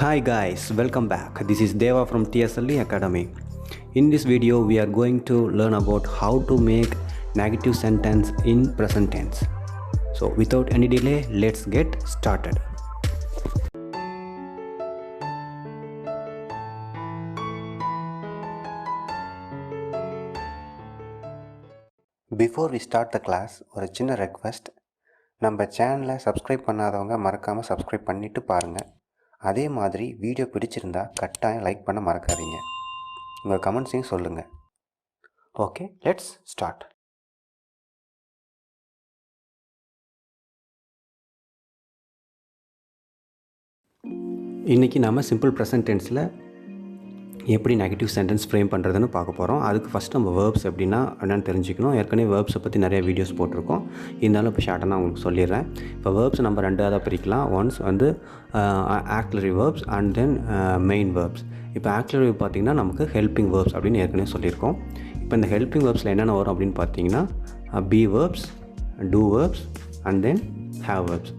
Hi guys, welcome back. This is Deva from TSLE Academy. In this video, we are going to learn about how to make negative sentence in present tense. So without any delay, let's get started. Before we start the class, ஒரு சின்ன request. நம்ம சேனலை subscribe பண்ணாதவங்க மறக்காமல் subscribe பண்ணிவிட்டு பாருங்கள். அதே மாதிரி வீடியோ பிடிச்சிருந்தா கட்டாயம் லைக் பண்ண மறக்காதீங்க. உங்கள் கமெண்ட்ஸையும் சொல்லுங்கள். Okay, let's start. இன்றைக்கி நாம் சிம்பிள் ப்ரெசன்ட் டென்ஸில் எப்படி நெகட்டிவ் சென்டென்ஸ் ஃப்ரேம் பண்ணுறதுன்னு பார்க்க போகிறோம். அதுக்கு ஃபஸ்ட் நம்ம வேர்ப்ஸ் என்னென்னு தெரிஞ்சுக்கணும். ஏற்கனவே வேர்ப்ஸை பற்றி நிறைய வீடியோஸ் போட்டிருக்கோம். இருந்தாலும் இப்போ ஷார்ட்டாக நான் உங்களுக்கு சொல்லிடுறேன். இப்போ வேர்ப்ஸ் நம்ம ரெண்டாக பிரிக்கலாம். ஒன்ஸ் வந்து auxiliary verbs and then main verbs. இப்போ ஆக்சிலரி பார்த்திங்கன்னா நமக்கு ஹெல்பிங் வேர்ப்ஸ் அப்படின்னு ஏற்கனவே சொல்லியிருக்கோம். இப்போ இந்த ஹெல்பிங் வேர்ப்ஸில் என்னென்ன வரும் அப்படின்னு பார்த்தீங்கன்னா be verbs, do verbs and then have verbs.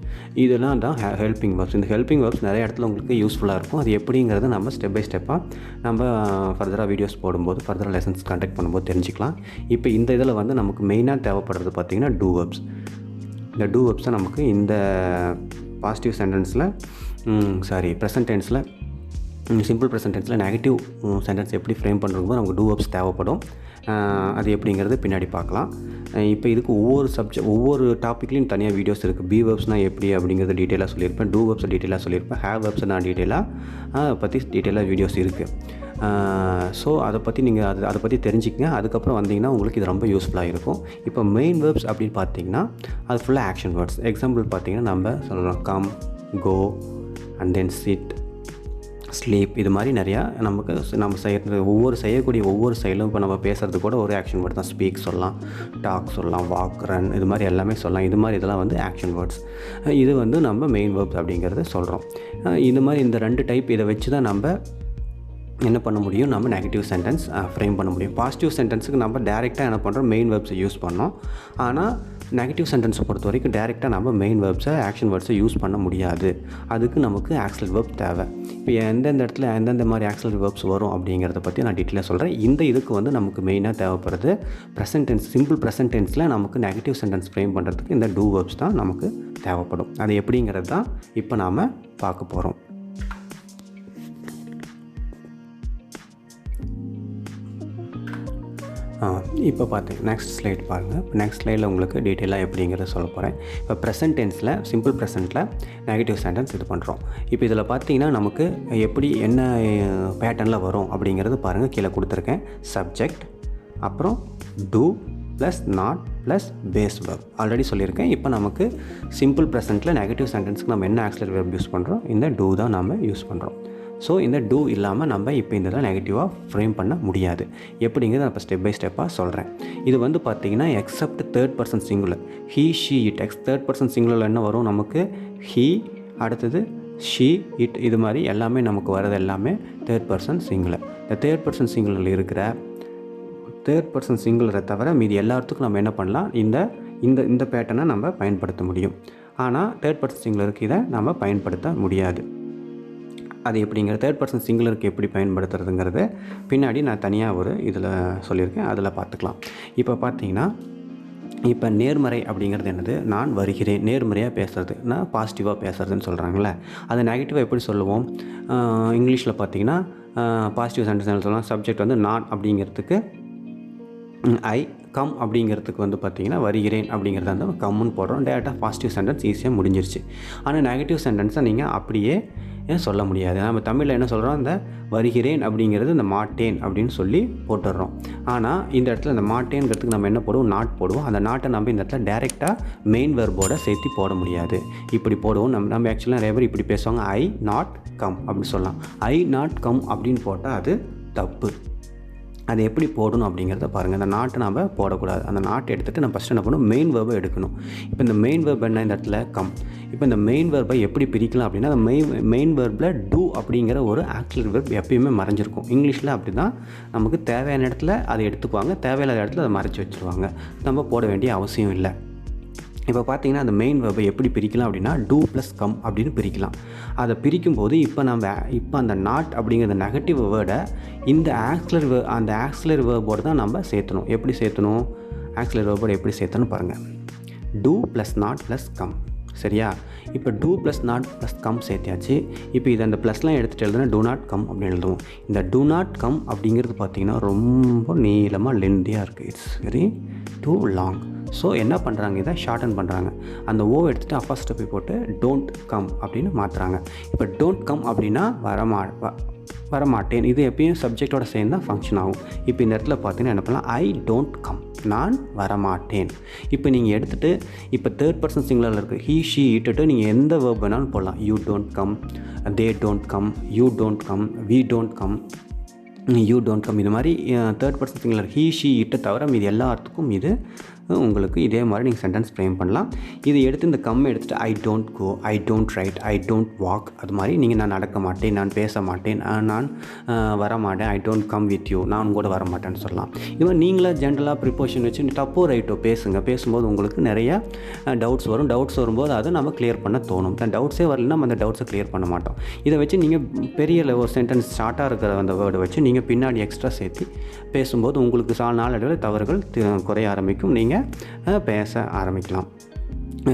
இதெல்லாம் தான் ஹெல்பிங் வேர்ப்ஸ். இந்த ஹெல்பிங் வேர்ப்ஸ் நிறைய இடத்துல உங்களுக்கு யூஸ்ஃபுல்லாக இருக்கும். அது எப்படிங்கிறத நம்ம ஸ்டெப் பை ஸ்டெப்பாக நம்ம ஃபர்தராக வீடியோஸ் போடும்போது ஃபர்தராக லெசன்ஸ் கண்டக்ட் பண்ணும்போது தெரிஞ்சுக்கலாம். இப்போ இந்த இதில் வந்து நமக்கு மெயினாக தேவைப்படுறது பார்த்திங்கன்னா டூ வேர்ப்ஸ். இந்த டூ வேர்ப்ஸை நமக்கு இந்த பாசிட்டிவ் சென்டென்ஸில் ப்ரெசன்ட் டென்ஸில் சிம்பிள் ப்ரெசன்ட் டென்ஸில் நெகட்டிவ் சென்டென்ஸ் எப்படி ஃப்ரேம் பண்ணுறதுக்கு நமக்கு டூ வேர்ப்ஸ் தேவைப்படும். அது எப்படிங்கிறது பின்னாடி பார்க்கலாம். இப்போ இதுக்கு ஒவ்வொரு டாப்பிக்லேயும் தனியாக வீடியோஸ் இருக்குது. பி வேர்ப்ஸ்னால் எப்படி அப்படிங்கிறத டீட்டெயிலாக சொல்லியிருப்பேன். டூ வேர்ப்ஸை டீட்டெயிலாக சொல்லியிருப்பேன். ஹேவ் வேர்ப்ஸை நான் டீட்டெயிலாக வீடியோஸ் இருக்குது. ஸோ அதை பற்றி தெரிஞ்சுக்கங்க. அதுக்கப்புறம் வந்தீங்கன்னா உங்களுக்கு இது ரொம்ப யூஸ்ஃபுல்லாக இருக்கும். இப்போ மெயின் வேர்ப்ஸ் அப்படின்னு பார்த்தீங்கன்னா அது ஃபுல்லாக ஆக்ஷன் வேர்ட்ஸ். எக்ஸாம்பிள் பார்த்தீங்கன்னா நம்ம சொல்லலாம் come, go and then sit, sleep. இது மாதிரி நிறையா நம்ம செய்யக்கூடிய ஒவ்வொரு செயலும் இப்போ நம்ம பேசுகிறது கூட ஒரு ஆக்ஷன் வேர்டு தான். ஸ்பீக் சொல்லலாம், டாக் சொல்லலாம், வாக், ரன், இது மாதிரி எல்லாமே சொல்லலாம். இது மாதிரி இதெல்லாம் வந்து ஆக்ஷன் வேர்ட்ஸ். இது வந்து நம்ம மெயின் வேர்ப்ஸ் அப்படிங்கிறத சொல்கிறோம். இது மாதிரி இந்த ரெண்டு டைப் இதை வச்சு தான் நம்ம என்ன பண்ண முடியும், நம்ம நெகட்டிவ் சென்டென்ஸ் ஃப்ரேம் பண்ண முடியும். பாசிட்டிவ் சென்டென்ஸுக்கு நம்ம டேரெக்டாக என்ன பண்ணுறோம், மெயின் வேர்ப்ஸை யூஸ் பண்ணோம். ஆனால் நெகட்டிவ் சென்டென்ஸை பொறுத்த வரைக்கும் டேரெக்டாக நம்ம மெயின் வேர்ப்ஸை ஆக்ஷன் வேர்ட்ஸை யூஸ் பண்ண முடியாது. அதுக்கு நமக்கு ஆக்சிலரி வேர்ப் தேவை. இப்போ எந்தெந்த இடத்துல எந்தெந்த மாதிரி ஆக்சிலரி வேர்ப்ஸ் வரும் அப்படிங்கிறத பற்றி நான் டீட்டெயிலாக சொல்கிறேன். இதுக்கு வந்து நமக்கு மெயினாக தேவைப்படுறது ப்ரெசன்ட் டென்ஸ். சிம்பிள் ப்ரெசன்ட் டென்ஸில் நமக்கு நெகட்டிவ் சென்டென்ஸ் ஃப்ரேம் பண்ணுறதுக்கு இந்த டூ வேர்ப்ஸ் தான் நமக்கு தேவைப்படும். அது எப்படிங்கிறது தான் இப்போ நாம் பார்க்க போகிறோம். இப்போ நெக்ஸ்ட் ஸ்லைட் பாருங்கள். இப்போ நெக்ஸ்ட் ஸ்லைடில் உங்களுக்கு டீட்டெயிலாக எப்படிங்கிறத சொல்ல போகிறேன். இப்போ ப்ரெசன்ட் டென்ஸில் சிம்பிள் ப்ரெசென்ட்டில் நெகட்டிவ் சென்டென்ஸ் இது பண்ணுறோம். இப்போ இதில் பார்த்தீங்கன்னா நமக்கு எப்படி என்ன பேட்டர்னில் வரும் அப்படிங்கிறது பாருங்கள். கீழே கொடுத்துருக்கேன். சப்ஜெக்ட், அப்புறம் do plus not plus base verb already சொல்லியிருக்கேன். இப்போ நமக்கு சிம்பிள் ப்ரெசென்ட்டில் நெகட்டிவ் சென்டென்ஸுக்கு நம்ம என்ன ஆக்சிலரி வேர்ப் யூஸ் பண்ணுறோம், இந்த டூ தான் நம்ம யூஸ் பண்ணுறோம். ஸோ இந்த டூ இல்லாமல் நம்ம இப்போ இதெல்லாம் நெகட்டிவாக ஃப்ரேம் பண்ண முடியாது. எப்படிங்கிறது நான் இப்போ ஸ்டெப் பை ஸ்டெப்பாக சொல்கிறேன். இது வந்து பார்த்திங்கன்னா except third person singular, he, she, it. Third person சிங்குலரில் என்ன வரும், நமக்கு ஹீ, அடுத்தது ஷீ, இட். இது மாதிரி எல்லாமே நமக்கு வர்றது எல்லாமே தேர்ட் பர்சன் சிங்குலர். இந்த தேர்ட் பர்சன் சிங்குலரில் இருக்கிற தேர்ட் பர்சன் சிங்குலரை தவிர மீதி எல்லாத்துக்கும் நம்ம என்ன பண்ணலாம், இந்த பேட்டர்னை நம்ம பயன்படுத்த முடியும். ஆனால் தேர்ட் பர்சன் சிங்குலருக்கு இதை நம்ம பயன்படுத்த முடியாது. அது எப்படிங்கிற தேர்ட் பர்சன் சிங்குலருக்கு எப்படி பயன்படுத்துறதுங்கிறது பின்னாடி நான் தனியாக ஒரு இதில் சொல்லியிருக்கேன், அதில் பார்த்துக்கலாம். இப்போ பார்த்தீங்கன்னா இப்போ நேர்மறை அப்படிங்கிறது என்னது, நான் வருகிறேன். நேர்மறையாக பேசுகிறது, நான் பாசிட்டிவாக பேசுகிறதுன்னு சொல்கிறாங்களே. அதை நெகட்டிவாக எப்படி சொல்லுவோம், இங்கிலீஷில் பார்த்தீங்கன்னா பாசிட்டிவ் சென்டென்ஸ் சொல்லலாம். சப்ஜெக்ட் வந்து நான் அப்படிங்கிறதுக்கு ஐ, கம் அப்படிங்கிறதுக்கு வந்து பார்த்திங்கன்னா வருகிறேன் அப்படிங்கிறத வந்து கம்முன்னு போடுறோம். டேரெக்டாக பாசிட்டிவ் சென்டென்ஸ் ஈஸியாக முடிஞ்சிருச்சு. ஆனால் நெகட்டிவ் சென்டென்ஸை நீங்கள் அப்படியே சொல்ல முடியாது. நம்ம தமிழில் என்ன சொல்கிறோம், இந்த வருகிறேன் அப்படிங்கிறது இந்த மாட்டேன் அப்படின்னு சொல்லி போட்டுடுறோம். ஆனால் இந்த இடத்துல இந்த மாட்டேங்கிறதுக்கு நம்ம என்ன போடுவோம், நாட் போடுவோம். அந்த நாட்டை நம்ம இந்த இடத்துல டேரெக்டாக மெயின் வெர்போட சேர்த்து போட முடியாது. இப்படி போடுவோம். நம்ம ஆக்சுவலாக நிறைய பேர் இப்படி பேசுவாங்க, ஐ நாட் கம் அப்படின்னு சொல்லலாம். ஐ நாட் கம் அப்படின்னு போட்டால் அது தப்பு. அதை எப்படி போடணும் அப்படிங்கிறத பாருங்கள். அந்த நாட்டை நம்ம போடக்கூடாது. அந்த நாட்டை எடுத்துகிட்டு நம்ம ஃபஸ்ட்டு என்ன பண்ணணும், மெயின் வேர்பை எடுக்கணும். இப்போ இந்த மெயின் வேர்ப் என்ன, இந்த இடத்துல கம். இப்போ இந்த மெயின் வேர்பை எப்படி பிரிக்கலாம் அப்படின்னா, அந்த மெயின் வேர்பில் டூ அப்படிங்கிற ஒரு ஆக்சிலரி வேர்ப் எப்பயுமே மறைஞ்சிருக்கும். இங்கிலீஷில் அப்படி தான், நமக்கு தேவையான இடத்துல அதை எடுத்துக்குவாங்க, தேவையில்லாத இடத்துல அதை மறைச்சி வச்சுருவாங்க. நம்ம போட வேண்டிய அவசியம் இல்லை. இப்போ பார்த்தீங்கன்னா அந்த மெயின் வெர்பை எப்படி பிரிக்கலாம் அப்படின்னா டூ ப்ளஸ் கம் அப்படின்னு பிரிக்கலாம். அதை பிரிக்கும்போது இப்போ அந்த நாட் அப்படிங்கிற நெகட்டிவ் வேர்டை இந்த ஆக்சிலரி வேர்போடு தான் நம்ம சேர்த்தணும். எப்படி சேர்த்தணும்? ஆக்சிலரி வேர்போடு எப்படி சேர்த்தணும் பாருங்கள். Do plus not plus come. சரியா? இப்போ do plus not plus come சேர்த்தியாச்சு. இப்போ இதை அந்த ப்ளஸ்லாம் எடுத்துகிட்டு எழுதுனா டூ நாட் கம் அப்படின்னு எழுதுவோம். இந்த டூ நாட் கம் அப்படிங்கிறது பார்த்திங்கன்னா ரொம்ப நீளமாக லென்த்தியாக இருக்குது. It's very too long. So என்ன பண்ணுறாங்க, இதை ஷார்டன் பண்ணுறாங்க. அந்த ஓவை எடுத்துகிட்டு அப்போஸ்ட்ரோஃபி போட்டு டோன்ட் கம் அப்படின்னு மாற்றுறாங்க. இப்போ டோன்ட் கம் அப்படின்னா வரமாட்டேன். இது எப்பயும் சப்ஜெக்டோட சேர்ந்து தான் ஃபங்க்ஷன் ஆகும். இப்போ இந்த இடத்துல பார்த்தீங்கன்னா என்ன பண்ணலாம், ஐ டோன்ட் கம், நான் வரமாட்டேன். இப்போ நீங்கள் எடுத்துகிட்டு இப்போ தேர்ட் பர்சன் சிங்குலரில் இருக்குது ஹீ ஷீ இட்டுட்டு நீங்கள் எந்த வேர்ப் வேணாலும் போடலாம். You don't come, they don't come, you don't come, we don't come, you don't come. இது மாதிரி third person singular he she இட்டை தவிர இது எல்லாத்துக்கும் இது உங்களுக்கு இதே மாதிரி நீங்கள் சென்டென்ஸ் ஃப்ரேம் பண்ணலாம். இதை எடுத்து இந்த கம்மை எடுத்துகிட்டு I don't go, I don't write, I don't walk, அது மாதிரி நீங்கள் நான் நடக்க மாட்டேன், நான் பேச மாட்டேன், நான் வரமாட்டேன், I don't come with you, நான் கூட வரமாட்டேன்னு சொல்லலாம். இது மாதிரி நீங்களாக ஜென்ரலாக ப்ரிப்போஷன் வச்சு தப்போ ரைட்டோ பேசும்போது உங்களுக்கு நிறையா டவுட்ஸ் வரும். டவுட்ஸ் வரும்போது அதை நம்ம கிளியர் பண்ண தோணும். டவுட்ஸே வரலன்னா நம்ம அந்த டவுட்ஸை கிளியர் பண்ண மாட்டோம். இதை வச்சு நீங்கள் பெரிய ஒரு சென்டென்ஸ் ஷார்ட்டாக இருக்கிற அந்த வேர்டை வச்சு நீங்கள் பின்னாடி எக்ஸ்ட்ரா சேர்த்து பேசும்போது உங்களுக்கு நாளடைவில் தவறுகள் குறைய ஆரம்பிக்கும். நீங்கள் பேச ஆரம்பிக்கலாம்.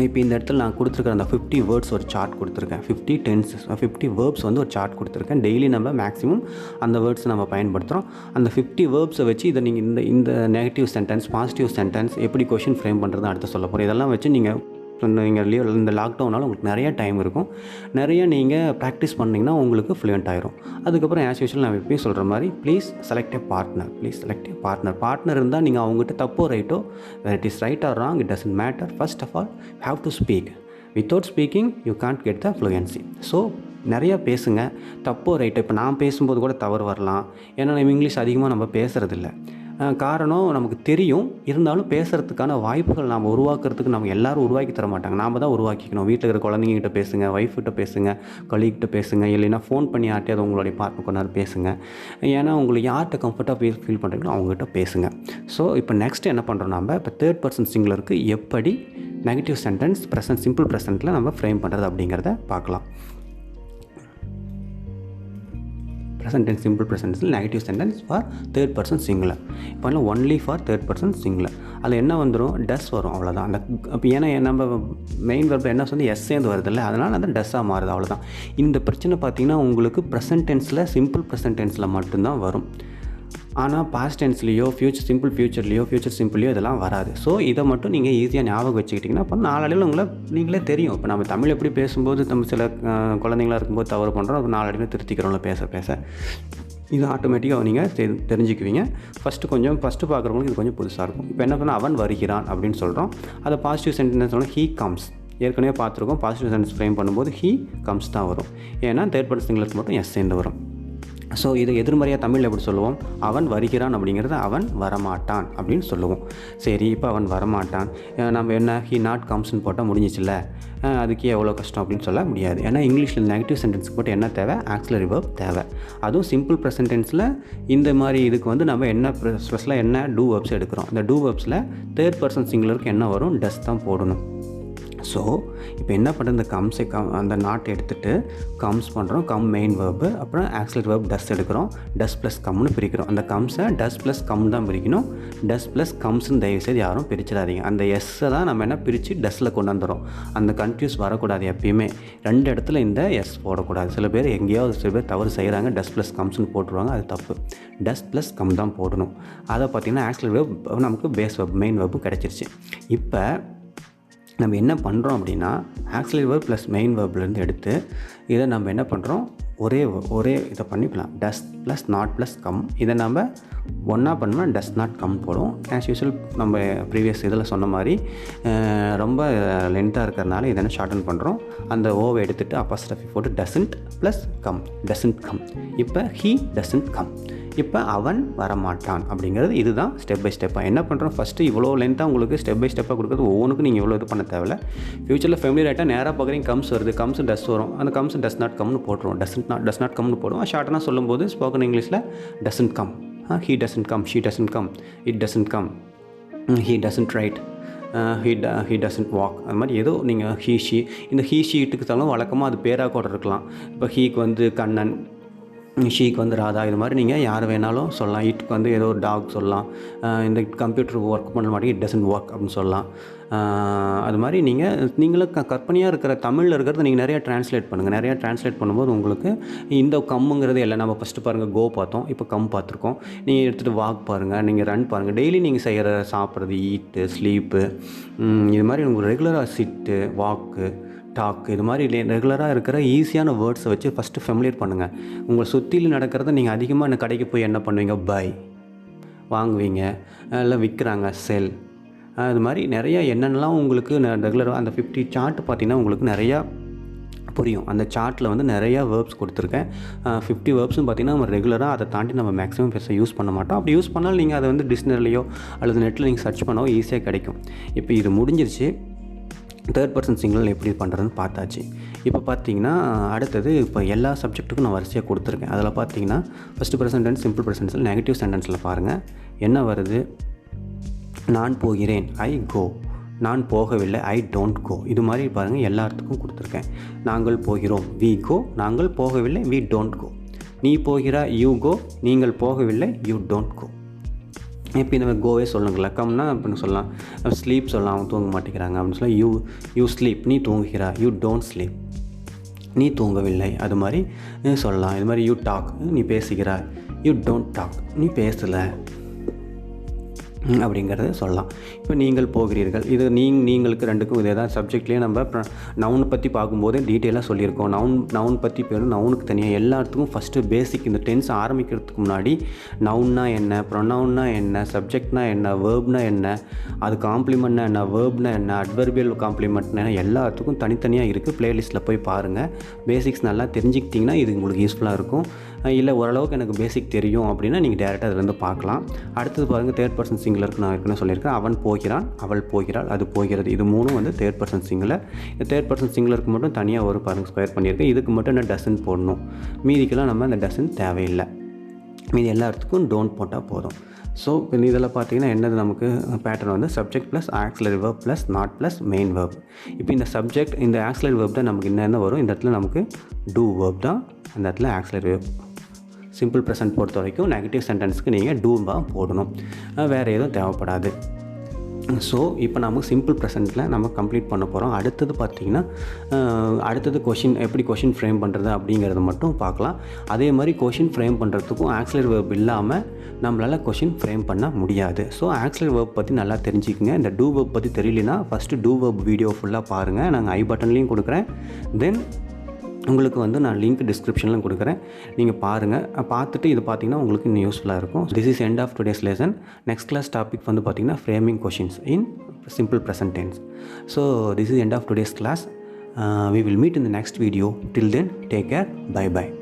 இப்போ இந்த இடத்துல நான் கொடுத்துருக்குற அந்த 50 வேர்ட்ஸ் ஒரு சார்ட் கொடுத்துருக்கேன். 50 வேர்ப்ஸ் வந்து ஒரு சார்ட் கொடுத்துருக்கேன். டெய்லி நம்ம மேக்ஸிமம் அந்த வேர்ட்ஸ் நம்ம பயன்படுத்துகிறோம். அந்த 50 வேர்ப்ஸை வச்சு இதை நீங்கள் இந்த நெகட்டிவ் சென்டென்ஸ், பாசிட்டிவ் சென்டென்ஸ் எப்படி கொஷின் ஃப்ரேம் பண்ணுறது அடுத்து சொல்ல போகிறோம். இதெல்லாம் வச்சு நீங்கள் இந்த லாக்டவுனால் உங்களுக்கு நிறைய டைம் இருக்கும். நிறைய நீங்கள் ப்ராக்டிஸ் பண்ணிங்கன்னா உங்களுக்கு ஃப்ளூயண்ட் ஆயிரும். அதுக்கப்புறம் ஆஸ் யூஷுவல் நான் எப்பயும் சொல்கிற மாதிரி please select a partner. Partner இருந்தால் நீங்கள் அவங்ககிட்ட தப்போ ரைட்டோ, it is right or wrong, it doesn't matter. First of all have to speak. Without speaking you can't get the fluency. So நிறையா பேசுங்க. தப்போ ரைட்டோ, இப்போ நான் பேசும்போது கூட தவறு வரலாம். ஏன்னா நம்ம இங்கிலீஷ் அதிகமாக நம்ம பேசுகிறதில்ல. காரணம் நமக்கு தெரியும், இருந்தாலும் பேசுகிறதுக்கான வாய்ப்புகள் நாம் உருவாக்குறதுக்கு நம்ம எல்லோரும் உருவாக்கி தர மாட்டாங்க, நாம் தான் உருவாக்கிக்கணும். வீட்டில் இருக்கிற குழந்தைங்ககிட்ட பேசுங்க, ஒய்ஃப்கிட்ட பேசுங்க, கொலீக்கிட்ட பேசுங்க, இல்லைன்னா ஃபோன் பண்ணி யார்ட்டையாவது உங்களுடைய பார்ட்னர் கொஞ்ச நேரம் பேசுங்க. ஏன்னா உங்களுக்கு யார்கிட்ட கம்ஃபர்ட்டாக ஃபீல் பண்ணுறீங்களோ அவங்ககிட்ட பேசுங்க. ஸோ இப்போ நெக்ஸ்ட் என்ன பண்ணுறோம், நம்ம இப்போ தேர்ட் பர்சன் சிங்குலருக்கு எப்படி நெகட்டிவ் சென்டென்ஸ் சிம்பிள் ப்ரெசென்ட்டில் நம்ம ஃப்ரேம் பண்ணுறது அப்படிங்கிறத பார்க்கலாம். present tense simple present tense negative sentence for third person singular. இப்போ only for third person singular. அதில் என்ன வந்துடும், டஸ் வரும், அவ்வளோதான். அந்த அப்போ ஏன்னா நம்ம மெயின் வெர்ப் என்ன சொல்லி எஸ் சேர்ந்து வருதில்ல, அதனால் அந்த டஸ்ஸாக மாறுது, அவ்வளோதான். இந்த பிரச்சனை பார்த்திங்கன்னா உங்களுக்கு ப்ரெசன்ட் டென்ஸில் சிம்பிள் ப்ரெசன்ட் டென்ஸில் மட்டும்தான் வரும். ஆனால் பாஸ்ட் டென்ஸ்லேயோ ஃபியூச்சர் சிம்பிள்லையோ இதெல்லாம் வராது. ஸோ இதை மட்டும் நீங்கள் ஈஸியாக ஞாபகம் வச்சுக்கிட்டிங்கன்னா அப்போ நாளடைவில் நீங்களே தெரியும். இப்போ நம்ம தமிழ் எப்படி பேசும்போது நம்ம சில குழந்தைங்களாக இருக்கும்போது தவறு பண்ணுறோம், அது நாளடைவில் திருத்திக்கிறோம்ல பேச இது ஆட்டோமேட்டிக்காக நீங்கள் தெரிஞ்சுக்குவீங்க. ஃபஸ்ட்டு பார்க்குறவங்களுக்கு இது கொஞ்சம் புதுசாக இருக்கும். இப்போ என்ன பண்ணால் அவன் வருகிறான் அப்படின்னு சொல்கிறோம். அதை பாசிட்டிவ் சென்டென்ஸ் சொல்லணும், ஹீ கம்ஸ். ஏற்கனவே பார்த்துருக்கோம், பாசிட்டிவ் சென்டென்ஸ் ஃப்ரேம் பண்ணும்போது ஹீ கம்ஸ் தான் வரும். ஏன்னா தேர்ட் பர்சன் சிங்குலருக்கு மட்டும் எஸ் சேர்ந்து வரும். ஸோ இது எதிர்மறையாக தமிழில் எப்படி சொல்லுவோம், அவன் வருகிறான் அப்படிங்கிறது அவன் வரமாட்டான் அப்படின்னு சொல்லுவோம். சரி, இப்போ அவன் வரமாட்டான், நம்ம என்ன ஹி நாட் கம்ஸ்ன்னு போட்டால் முடிஞ்சிச்சில்ல, அதுக்கே எவ்வளோ கஷ்டம் அப்படின்னு சொல்ல முடியாது. ஏன்னா இங்கிலீஷில் நெகட்டிவ் சென்டென்ஸ்க்கு போட்டு என்ன தேவை, ஆக்சிலரி வெர்ப் தேவை. அதுவும் சிம்பிள் ப்ரெசன்ட் டென்ஸில் இந்த மாதிரி இதுக்கு வந்து நம்ம என்ன ஸ்பெஷலாக என்ன டூ வெர்ப்ஸ் எடுக்கிறோம். இந்த டூ வெர்ப்ஸில் தேர்ட் பர்சன் சிங்குலருக்கு என்ன வரும், டஸ் தான் போடணும். ஸோ இப்போ என்ன பண்ணுறது, இந்த அந்த நாட்டை எடுத்துகிட்டு கம்ஸ் பண்ணுறோம், கம் மெயின் வேர்பு, அப்புறம் ஆக்சிலரி வேர்ப் டஸ் எடுக்கிறோம், டஸ் ப்ளஸ் கம்னு பிரிக்கிறோம். அந்த கம்ஸை டஸ் ப்ளஸ் கம் தான் பிரிக்கணும். டஸ் ப்ளஸ் கம்ஸ்ன்னு தயவுசெய்து யாரும் பிரிச்சிடாதீங்க. அந்த எஸ்ஸை தான் நம்ம என்ன பிரித்து டஸ்ஸில் கொண்டு வந்துடும். அந்த கன்ஃபியூஸ் வரக்கூடாது. எப்பயுமே ரெண்டு இடத்துல இந்த எஸ் போடக்கூடாது. சில பேர் தவறு செய்கிறாங்க, டஸ் ப்ளஸ் கம்ஸ்ன்னு போட்டுருவாங்க, அது தப்பு. டஸ் ப்ளஸ் கம் தான் போடணும். அதை பார்த்திங்கன்னா ஆக்சிலரி வேர்ப் நமக்கு பேஸ் வேர்ப் மெயின் வேர்பு கிடச்சிருச்சு. இப்போ நம்ம என்ன பண்ணுறோம் அப்படின்னா ஆக்சிலரி வேர்ப் ப்ளஸ் மெயின் வேர்ப்லேருந்து எடுத்து இதை நம்ம என்ன பண்ணுறோம், ஒரே இதை பண்ணிக்கலாம். டஸ் ப்ளஸ் நாட் ப்ளஸ் கம். இதை நம்ம ஒன்றா பண்ணோம்னா டஸ் நாட் கம் போடும். ஆஸ் யூஷுவல் நம்ம ப்ரீவியஸ் இதில் சொன்ன மாதிரி ரொம்ப லென்த்தாக இருக்கிறதுனால இதை என்ன ஷார்டன் பண்ணுறோம். அந்த ஓவை எடுத்துகிட்டு அப்போஸ்ட்ரோஃபி போட்டு doesn't plus come, doesn't come. இப்போ ஹீ டசன்ட் கம். இப்போ அவன் வரமாட்டான் அப்படிங்கிறது இதுதான் ஸ்டெப் பை ஸ்டெப்பாக என்ன பண்ணுறோம். ஃபஸ்ட்டு இவ்வளோ லென்த்தாக உங்களுக்கு ஸ்டெப் பை ஸ்டெப்பாக கொடுக்குறது, ஒவ்வொன்றுக்கும் நீங்கள் இவ்வளோ இது பண்ண தேவையில்ல. ஃபியூச்சரில் ஃபேமிலி ஆகிட்டால் நேராக பார்க்குறீங்க கம்ஸ் வருது, கம்ஸ் டஸ் வரும், அந்த கம்ஸ் டஸ் நாட் கம்னு போட்டுருவோம். டஸ் நாட் கம்னு போடுவோம். ஷார்ட்டாக சொல்லும்போது ஸ்போக்கன் இங்கிலீஷில் doesn't come, he doesn't come, she doesn't come, it doesn't come, he doesn't write, he doesn't walk, அது மாதிரி ஏதோ நீங்கள் ஹீ ஷீ, இந்த ஹீ ஷீட்டுக்கு தகுந்த வழக்கமாக அது பேராக கூட இருக்கலாம். இப்போ ஹீக்கு வந்து கண்ணன், ஷீக்கு வந்து ராதா, இது மாதிரி நீங்கள் யார் வேணாலும் சொல்லலாம். இட்டுக்கு வந்து ஏதோ ஒரு டாக் சொல்லலாம். இந்த கம்ப்யூட்டர் ஒர்க் பண்ண மாட்டேங்க, இட் டசன்ட் ஒர்க் அப்படின்னு சொல்லலாம். அது மாதிரி நீங்களும் கற்பனையாக இருக்கிற தமிழில் இருக்கிறத நீங்கள் நிறையா ட்ரான்ஸ்லேட் பண்ணுங்கள். நிறையா ட்ரான்ஸ்லேட் பண்ணும்போது உங்களுக்கு இந்த கம்முங்கிறது எல்லாம் நம்ம ஃபஸ்ட்டு பாருங்கள் கோ பார்த்தோம், இப்போ கம் பார்த்துருக்கோம். நீங்கள் எடுத்துகிட்டு வாக் பாருங்கள், நீங்கள் ரன் பாருங்கள். டெய்லி நீங்கள் செய்கிற சாப்பிட்றது, ஈட்டு, ஸ்லீப்பு, இது மாதிரி உங்களுக்கு ரெகுலராக சிட்டு, வாக்கு, டாக், இது மாதிரி ரெகுலராக இருக்கிற ஈஸியான வேர்ட்ஸை வச்சு ஃபஸ்ட்டு ஃபெமிலியர் பண்ணுங்கள். உங்களை சுற்றிலும் நடக்கிறத நீங்கள் அதிகமாக இந்த கடைக்கு போய் என்ன பண்ணுவீங்க, பை வாங்குவீங்க, இல்லை விற்கிறாங்க, செல், அது மாதிரி நிறையா என்னென்னலாம் உங்களுக்கு ரெகுலராக அந்த 50 சார்ட் பார்த்திங்கன்னா உங்களுக்கு நிறையா புரியும். அந்த சார்ட்டில் வந்து நிறையா வேர்ப்ஸ் கொடுத்துருக்கேன். 50 வேர்ப்ஸும் பார்த்திங்கன்னா நம்ம ரெகுலராக அதை தாண்டி நம்ம மேக்ஸிமம் பெருசாக யூஸ் பண்ண மாட்டோம். அப்படி யூஸ் பண்ணாலும் நீங்கள் அதை வந்து டிக்ஷனரிலையோ அல்லது நெட்டில் நீங்கள் சர்ச் பண்ணவோ ஈஸியாக கிடைக்கும். இப்போ இது முடிஞ்சிருச்சு. தேர்ட் பர்சன் சிங்குலர் எப்படி பண்ணுறதுன்னு பார்த்தாச்சு. இப்போ பார்த்தீங்கன்னா அடுத்தது இப்போ எல்லா சப்ஜெக்ட்டுக்கும் நான் வரிசையாக கொடுத்துருக்கேன். அதில் பார்த்தீங்கன்னா first present tense, simple present tense, negative சென்டென்ஸில் பாருங்கள் என்ன வருது. நான் போகிறேன், ஐ கோ. நான் போகவில்லை, ஐ டோன்ட் கோ. இது மாதிரி பாருங்கள் எல்லாத்துக்கும் கொடுத்துருக்கேன். நாங்கள் போகிறோம், வி கோ. நாங்கள் போகவில்லை, வி டோன்ட் கோ. நீ போகிறாய், யூ கோ. நீங்கள் போகவில்லை, யூ டோன்ட் கோ. இப்போ இந்த மாதிரி கோவே சொல்லுங்களா, கம்னா அப்படின்னு சொல்லலாம். ஸ்லீப் சொல்லலாம், அவங்க தூங்க மாட்டேங்கிறாங்க அப்படின்னு சொல்லலாம். யூ ஸ்லீப், நீ தூங்குகிறா. யூ டோன்ட் ஸ்லீப், நீ தூங்கவில்லை. அது மாதிரி சொல்லலாம். இது மாதிரி யூ டாக், நீ பேசுகிறாய். யூ டோன்ட் டாக், நீ பேசலை அப்படிங்கிறத சொல்லலாம். இப்போ நீங்கள் போகிறீர்கள், இது நீங்களுக்கு ரெண்டுக்கும் இதே தான். சப்ஜெக்ட்லேயே நம்ம நவுனை பற்றி பார்க்கும்போது டீட்டெயிலாக சொல்லியிருக்கோம். நவுன் பற்றி பேரும் நவுனுக்கு தனியாக எல்லாத்துக்கும் ஃபஸ்ட்டு பேசிக் இந்த டென்ஸ் ஆரம்பிக்கிறதுக்கு முன்னாடி நவுன்னா என்ன, ப்ரொனவுன்னா என்ன, சப்ஜெக்ட்னா என்ன, வேர்ப்னா என்ன, அது காம்ப்ளிமெண்ட்னா என்ன, வேர்ப்னா என்ன, அட்வர்பியல் காம்ப்ளிமெண்ட்னா என்ன, எல்லாத்துக்கும் தனித்தனியாக இருக்குது. ப்ளேலிஸ்ட்டில் போய் பாருங்கள். பேசிக்ஸ் நல்லா தெரிஞ்சுக்கிட்டிங்கன்னா இது உங்களுக்கு யூஸ்ஃபுல்லாக இருக்கும். இல்லை ஓரளவுக்கு எனக்கு பேசிக் தெரியும் அப்படின்னா நீங்கள் டேரெக்டாக அதிலேருந்து பார்க்கலாம். அடுத்தது பாருங்கள், தேர்ட் பர்சன் சிங்குலருக்கு நான் ஏற்கனவே சொல்லியிருக்கேன். அவன் போகிறான், அவள் போகிறாள், அது போகிறது. இது மூணும் வந்து தேர்ட் பர்சன் சிங்குலர். இந்த தேர்ட் பர்சன் சிங்குலருக்கு மட்டும் தனியாக ஒரு பாருங்கள் ஸ்கொயர் பண்ணியிருக்கேன். இதுக்கு மட்டும் என்ன டசன் போடணும், மீதிக்கெல்லாம் நம்ம அந்த டசன் தேவையில்லை. மீதி எல்லாத்துக்கும் டோன்ட் போட்டால் போதும். ஸோ இதில் பார்த்தீங்கன்னா என்னது நமக்கு பேட்டர்ன் வந்து subject plus auxiliary verb plus not plus main verb. இப்போ இந்த சப்ஜெக்ட் இந்த ஆக்ஸிலரி வேர்ப் தான் நமக்கு என்னென்ன வரும். இந்த இடத்துல நமக்கு டூ வேர்ப் தான், அந்த இடத்துல ஆக்ஸிலரி வேர்ப். சிம்பிள் ப்ரெசன்ட் பொறுத்த வரைக்கும் நெகட்டிவ் சென்டென்ஸ்க்கு நீங்கள் டூவாக போடணும், வேறு எதுவும் தேவைப்படாது. ஸோ இப்போ நம்ம சிம்பிள் ப்ரெசென்ட்டில் நம்ம கம்ப்ளீட் பண்ண போகிறோம். அடுத்தது பார்த்திங்கன்னா அடுத்தது எப்படி கொஷின் ஃப்ரேம் பண்ணுறது அப்படிங்கிறத மட்டும் பார்க்கலாம். அதே மாதிரி கொஷின் ஃப்ரேம் பண்ணுறதுக்கும் ஆக்ஸிலரி வேர்ப் இல்லாமல் நம்மளால் கொஷின் ஃப்ரேம் பண்ண முடியாது. ஸோ ஆக்ஸிலரி வேர்ப் பற்றி நல்லா தெரிஞ்சுக்கங்க. இந்த டூ வேர்ப் பற்றி தெரியலனா ஃபஸ்ட்டு டூ வேர்ப் வீடியோ ஃபுல்லாக பாருங்கள். நாங்கள் ஐ பட்டன்லேயும் கொடுக்குறேன். தென் உங்களுக்கு வந்து நான் லிங்க் டிஸ்கிரிப்ஷனில் கொடுக்குறேன், நீங்கள் பாருங்கள். பார்த்துட்டு இது பார்த்திங்கன்னா உங்களுக்கு இன்னும் யூஸ்ஃபுல்லாக இருக்கும். This is end of today's lesson. Next class topic வந்து பார்த்திங்கன்னா framing questions in simple present tense. So this is end of today's class. We will meet in the next video. Till then, take care. Bye bye.